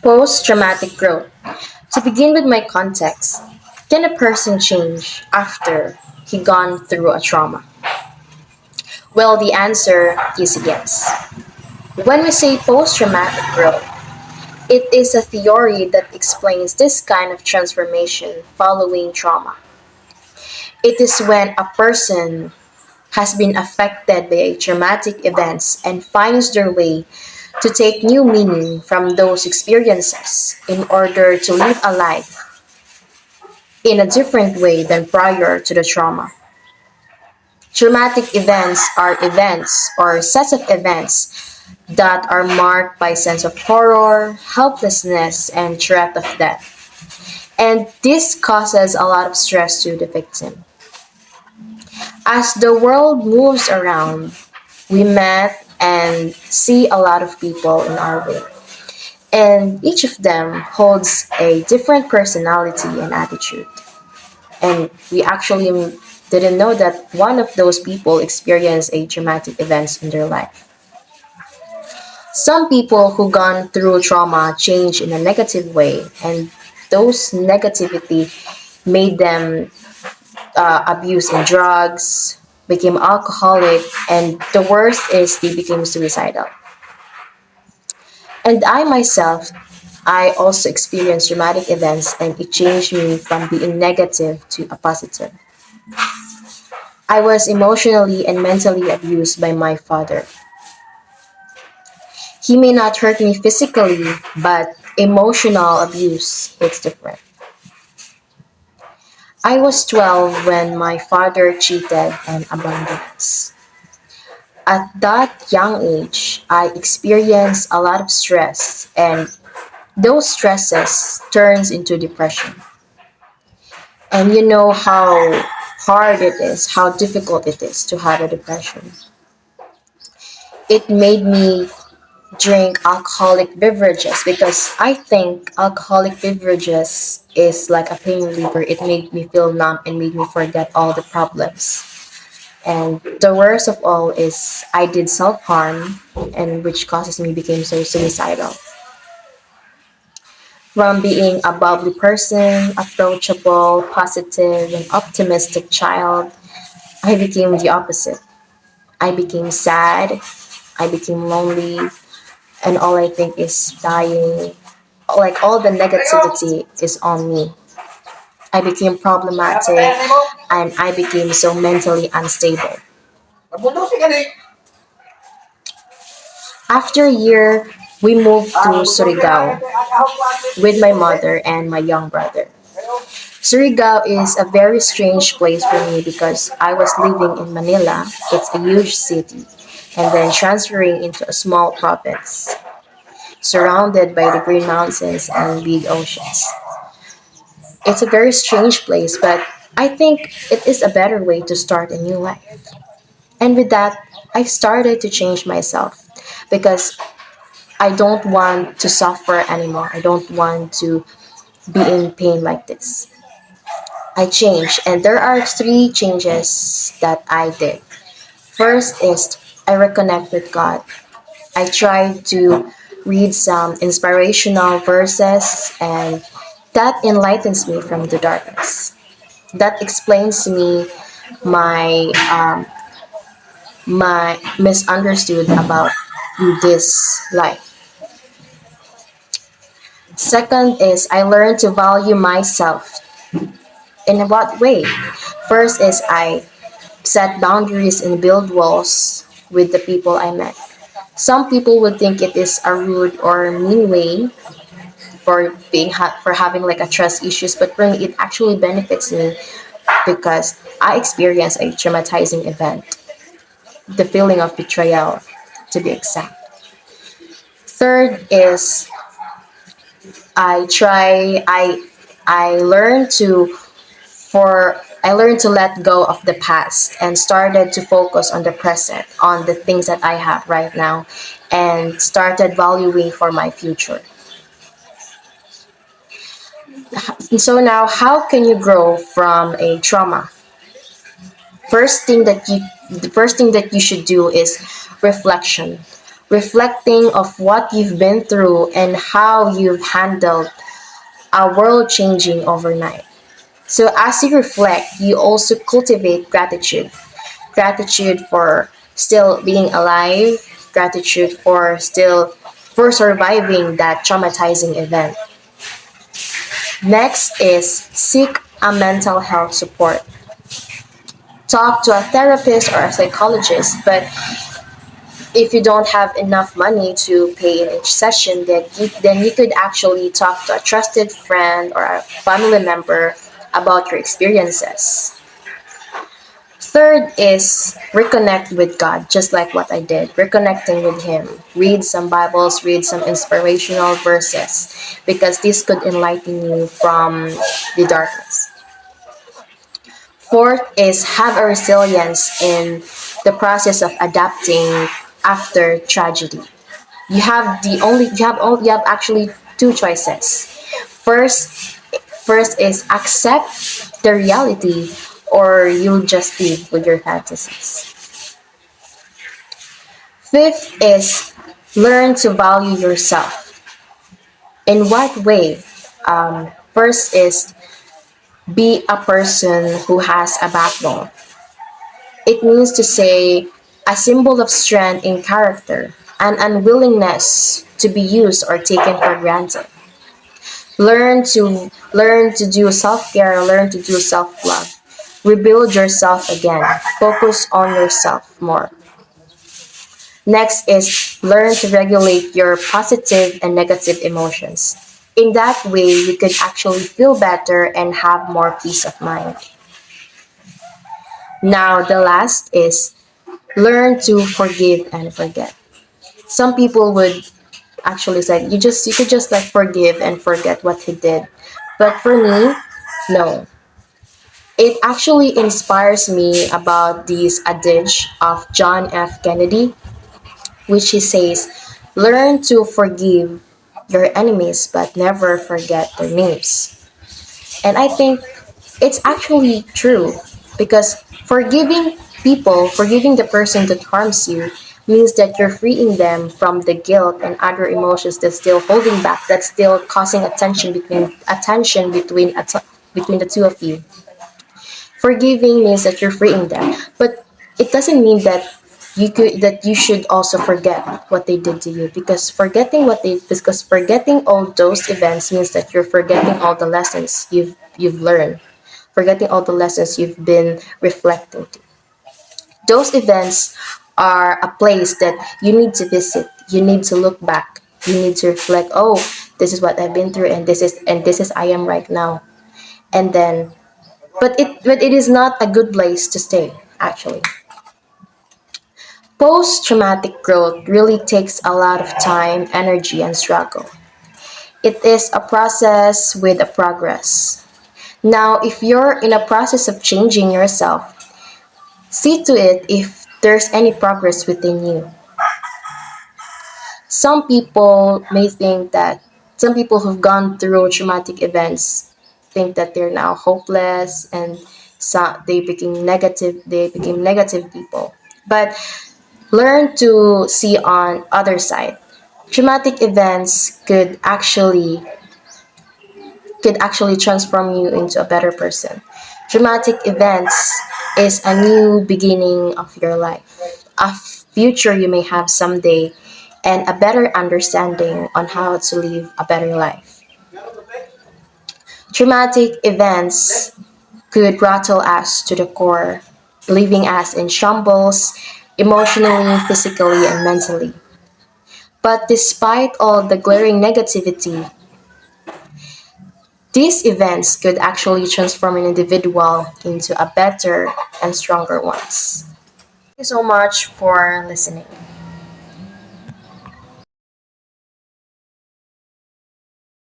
Post traumatic growth. To begin with my context, can a person change after he gone through a trauma? Well, the answer is yes. When we say post traumatic growth, it is a theory that explains this kind of transformation following trauma. It is when a person has been affected by traumatic events and finds their way to take new meaning from those experiences in order to live a life in a different way than prior to the trauma. Traumatic events are events or sets of events that are marked by sense of horror, helplessness, and threat of death. And this causes a lot of stress to the victim. As the world moves around, we met and see a lot of people in our way. And each of them holds a different personality and attitude. And we actually didn't know that one of those people experienced a traumatic events in their life. Some people who gone through trauma change in a negative way, and those negativity made them abuse in drugs, became alcoholic, and the worst is they became suicidal. And I myself, I also experienced traumatic events, and it changed me from being negative to a positive. I was emotionally and mentally abused by my father. He may not hurt me physically, but emotional abuse hits different. I was 12 when my father cheated and abandoned us. At that young age, I experienced a lot of stress, and those stresses turns into depression. And you know how hard it is, how difficult it is to have a depression. It made me drink alcoholic beverages because I think alcoholic beverages is like a pain reliever. It made me feel numb and made me forget all the problems. And the worst of all is I did self harm, and which causes me became so suicidal. From being a bubbly person, approachable, positive, and optimistic child, I became the opposite. I became sad, I became lonely, and all I think is dying. Like all the negativity is on me. I became problematic and I became so mentally unstable. After a year, we moved to Surigao with my mother and my young brother. Surigao is a very strange place for me because I was living in Manila, it's a huge city, and then transferring into a small province, surrounded by the green mountains and big oceans. It's a very strange place, but I think it is a better way to start a new life. And with that, I started to change myself because I don't want to suffer anymore. I don't want to be in pain like this. I changed, and there are three changes that I did. First is I reconnect with God. I try to read some inspirational verses, and that enlightens me from the darkness. That explains to me my my misunderstood about this life. Second is I learn to value myself. In what way? First is I set boundaries and build walls with the people I met. Some people would think it is a rude or mean way for for having like a trust issues, but for me it actually benefits me because I experienced a traumatizing event, the feeling of betrayal, to be exact. Third is I try I learn to I learned to let go of the past and started to focus on the present, on the things that I have right now, and started valuing for my future. So now, how can you grow from a trauma? First thing that you, the first thing that you should do is reflection. reflecting of what you've been through and how you've handled a world changing overnight. So as you reflect, you also cultivate gratitude. Gratitude for still being alive, gratitude for surviving that traumatizing event. Next is seek a mental health support. Talk to a therapist or a psychologist, but if you don't have enough money to pay in each session, then you could actually talk to a trusted friend or a family member about your experiences. Third is reconnect with God, just like what I did, reconnecting with Him. Read some Bibles, read some inspirational verses, because this could enlighten you from the darkness. Fourth is have a resilience in the process of adapting after tragedy. You have actually two choices. First first is accept the reality, or you'll just live with your fantasies. Fifth is learn to value yourself. In what way? First is be a person who has a backbone. It means to say a symbol of strength in character, an unwillingness to be used or taken for granted. Learn to do self-care, learn to do self-love. Rebuild yourself again. Focus on yourself more. Next is learn to regulate your positive and negative emotions. In that way, you could actually feel better and have more peace of mind. Now, the last is learn to forgive and forget. Some people would actually say you could just like forgive and forget what he did. But for me, no. It actually inspires me about this adage of John F. Kennedy, which he says, learn to forgive your enemies but never forget their names. And I think it's actually true, because forgiving the person that harms you means that you're freeing them from the guilt and other emotions that's still holding back, that's still causing between the two of you. Forgiving means that you're freeing them, but it doesn't mean that you should also forget what they did to you, because forgetting all those events means that you're forgetting all the lessons you've learned, forgetting all the lessons you've been reflecting to. Those events are a place that you need to visit. You need to look back. You need to reflect, oh, this is what I've been through, and this is I am right now. And then but it is not a good place to stay, actually. Post traumatic growth really takes a lot of time, energy, and struggle. It is a process with a progress. Now, if you're in a process of changing yourself, see to it if there's any progress within you. Some people may think that some people who've gone through traumatic events think that they're now hopeless, and so they became negative people. But learn to see on other side. Traumatic events could actually transform you into a better person. Dramatic events is a new beginning of your life, a future you may have someday, and a better understanding on how to live a better life. Traumatic events could rattle us to the core, leaving us in shambles emotionally, physically, and mentally. But despite all the glaring negativity, these events could actually transform an individual into a better and stronger ones. Thank you so much for listening.